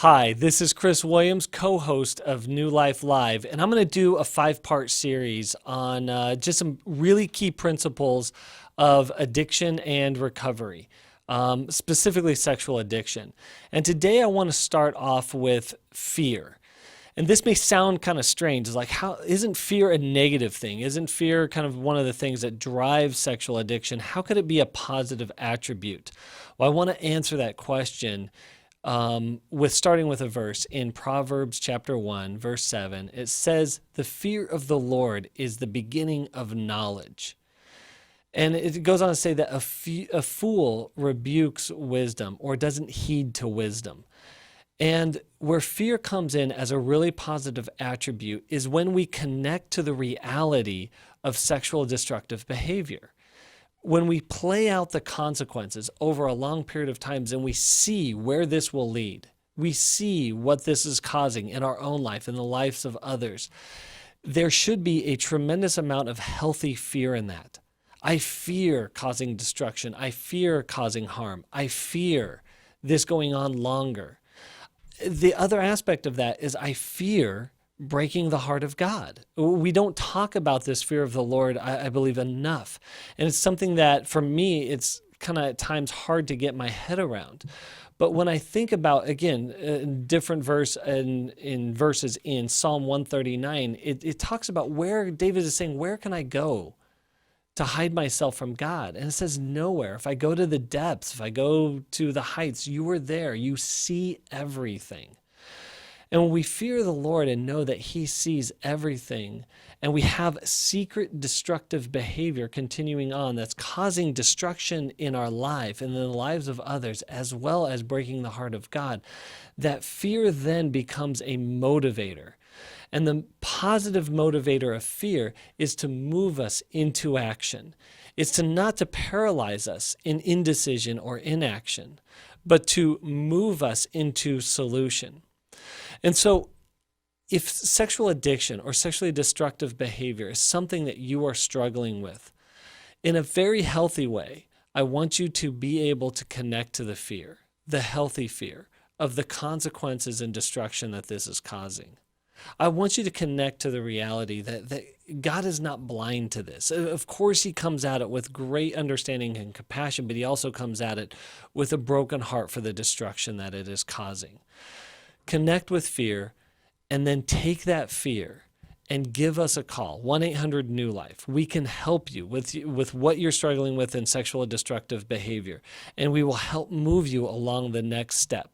Hi, this is Chris Williams, co host of New Life Live, and I'm going to do a 5-part series on just some really key principles of addiction and recovery, specifically sexual addiction. And today I want to start off with fear. And this may sound kind of strange. It's like, how isn't fear a negative thing? Isn't fear kind of one of the things that drives sexual addiction? How could it be a positive attribute? Well, I want to answer that question with starting with a verse in Proverbs chapter 1, verse 7. It says, "The fear of the Lord is the beginning of knowledge." And it goes on to say that a fool rebukes wisdom or doesn't heed to wisdom. And where fear comes in as a really positive attribute is when we connect to the reality of sexual destructive behavior. When we play out the consequences over a long period of times and we see where this will lead, we see what this is causing in our own life, in the lives of others, there should be a tremendous amount of healthy fear in that. I fear causing destruction. I fear causing harm. I fear this going on longer. The other aspect of that is I fear breaking the heart of God. We don't talk about this fear of the Lord, I believe, enough. And it's something that, for me, it's kind of at times hard to get my head around. But when I think about, again, different in verses in Psalm 139, it talks about where David is saying, where can I go to hide myself from God? And it says nowhere. If I go to the depths, if I go to the heights, you are there. You see everything. And when we fear the Lord and know that he sees everything, and we have secret destructive behavior continuing on that's causing destruction in our life and in the lives of others, as well as breaking the heart of God, that fear then becomes a motivator. And the positive motivator of fear is to move us into action. It's to not to paralyze us in indecision or inaction, but to move us into solution. And so if sexual addiction or sexually destructive behavior is something that you are struggling with, in a very healthy way, I want you to be able to connect to the fear, the healthy fear of the consequences and destruction that this is causing. I want you to connect to the reality that God is not blind to this. Of course, he comes at it with great understanding and compassion, but he also comes at it with a broken heart for the destruction that it is causing. Connect with fear, and then take that fear and give us a call, 1-800-NEW-LIFE. We can help you with what you're struggling with in sexual destructive behavior, and we will help move you along the next step.